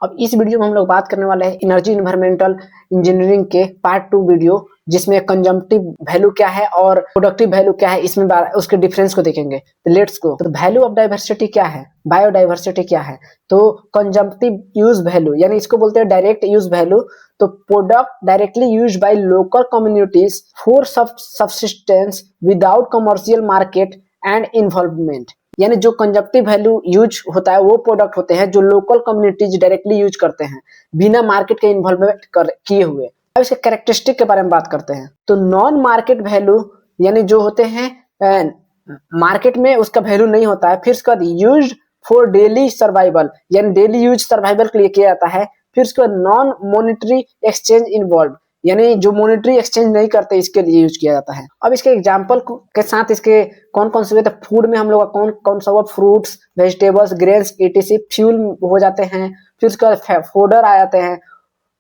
अब इस वीडियो में हम लोग बात करने वाले हैं एनर्जी इन्वायरमेंटल इंजीनियरिंग के पार्ट 2 वीडियो, जिसमें कंजम्पटिव वैल्यू क्या है और प्रोडक्टिव वैल्यू क्या है, इसमें उसके डिफरेंस को देखेंगे। तो लेट्स गो। तो वैल्यू ऑफ डाइवर्सिटी क्या है, बायोडाइवर्सिटी क्या है। तो कंजम्पटिव यूज वैल्यू यानी इसको बोलते हैं डायरेक्ट यूज वैल्यू। तो product directly use by local communities for subsistence without commercial market and involvement. यानी जो कंजप्टिव वैल्यू यूज होता है वो प्रोडक्ट होते हैं जो लोकल कम्युनिटीज डायरेक्टली यूज करते हैं बिना मार्केट के इन्वॉल्वमेंट किए हुए। अब इसके कैरेक्टरिस्टिक के बारे में बात करते हैं। तो नॉन मार्केट वैल्यू यानी जो होते हैं मार्केट में उसका वैल्यू नहीं होता है। फिर उसके बाद यूज फॉर डेली सर्वाइवल यानी डेली यूज सर्वाइवल के लिए किया जाता है। फिर उसके बाद नॉन मॉनिटरी एक्सचेंज इन्वॉल्व यानी जो मॉनिटरी एक्सचेंज नहीं करते इसके लिए यूज किया जाता है। अब इसके एग्जांपल के साथ इसके कौन कौन से हुए, तो फूड में हम लोग कौन कौन सा हुआ, fruits, vegetables, grains, ETC, fuel हो जाते हैं। फिर उसके बाद फोडर आ जाते हैं।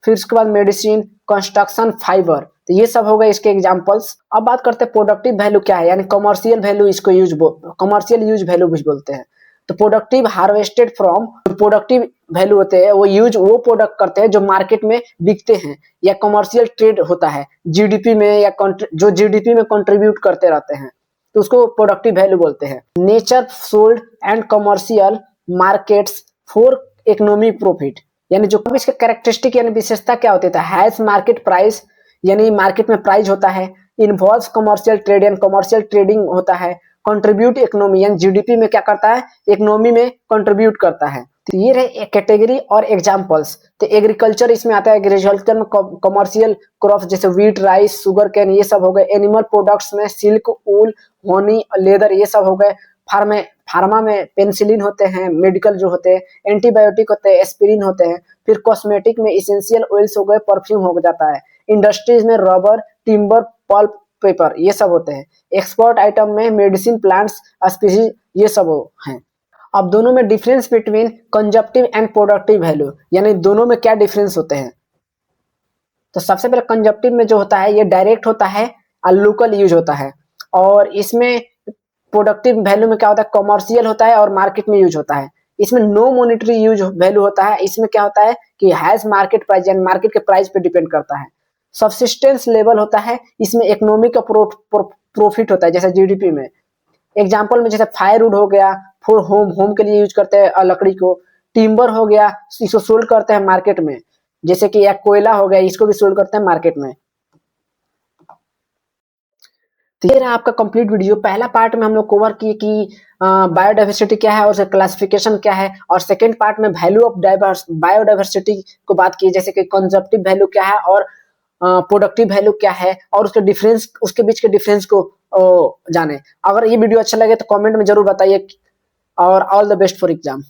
फिर उसके बाद मेडिसिन, कंस्ट्रक्शन, फाइबर, तो ये सब हो गए इसके एग्जांपल्स। अब बात करते हैं प्रोडक्टिव वैल्यू क्या है, यानी कमर्शियल वैल्यू इसको कमर्शियल यूज वैल्यू भी बोलते हैं। तो productive harvested from, productive value होते हैं वो प्रोडक्ट करते हैं जो मार्केट में बिकते हैं या कमर्शियल ट्रेड होता है जीडीपी में या जो जीडीपी में कंट्रीब्यूट करते रहते हैं, तो उसको प्रोडक्टिव वैल्यू बोलते हैं। Nature sold and commercial markets for economic profit यानी जो इसका कैरेक्टरिस्टिक यानी विशेषता क्या होती है, हैज मार्केट प्राइस यानी मार्केट में प्राइस होता है। इन्वॉल्व कमर्शियल ट्रेड यानी कमर्शियल ट्रेडिंग होता है। कंट्रीब्यूट इकोनॉमी यानी जीडीपी में क्या करता है, इकोनॉमी में कंट्रीब्यूट करता है। तो ये रहे कैटेगरी और एग्जांपल्स। तो एग्रीकल्चर इसमें आता है, एग्रीकल्चर में कमर्शियल क्रॉप्स जैसे व्हीट, राइस, शुगर कैन, ये सब हो गए। एनिमल प्रोडक्ट्स में सिल्क, ऊल, हनी, लेदर, ये सब हो गए। फार्मा में पेनिसिलिन होते हैं, मेडिकल जो होते हैं, एंटीबायोटिक होते हैं, एस्पिरिन होते हैं। फिर कॉस्मेटिक में इसेंशियल ऑयल्स हो गए, परफ्यूम हो जाता है। इंडस्ट्रीज में रबर, टिम्बर, पल्प, पेपर, ये सब होते हैं। एक्सपोर्ट आइटम में मेडिसिन, प्लांट्स, स्पीसीज, ये सब हैं। अब दोनों में difference between consumptive and productive value यानी दोनों में क्या डिफरेंस होते हैं। तो सबसे पहले कंजप्टिव में जो होता है ये डायरेक्ट होता है और लोकल यूज होता है। और इसमें प्रोडक्टिव वैल्यू में क्या होता है, कमर्शियल होता है और मार्केट में यूज होता है। इसमें नो मॉनिटरी यूज वैल्यू होता है। इसमें क्या होता है कि हैज मार्केट प्राइस यानी मार्केट के प्राइस पे डिपेंड करता है। सबसिस्टेंस लेवल होता है, इसमें इकोनॉमिक का प्रॉफिट होता है जैसे जीडीपी में। एग्जांपल में जैसे फायरवुड हो गया, फॉर होम के लिए यूज करते हैं लकड़ी को। टिम्बर हो गया, इसको सोल्ड करते हैं मार्केट में, जैसे कि एक कोयला हो गया, इसको भी सोल्ड करते हैं मार्केट में। तो ये रहा आपका कंप्लीट वीडियो। पहला पार्ट में हम लोग कवर किए कि बायोडाइवर्सिटी क्या है और उसका क्लासिफिकेशन क्या है, और सेकेंड पार्ट में वैल्यू ऑफ बायोडाइवर्सिटी को बात की, जैसे कि कंजप्टिव वैल्यू क्या है और प्रोडक्टिव वैल्यू क्या है और उसके डिफरेंस, उसके बीच के डिफरेंस को जाने। अगर ये वीडियो अच्छा लगे तो कमेंट में जरूर बताइए। और all the best for exam.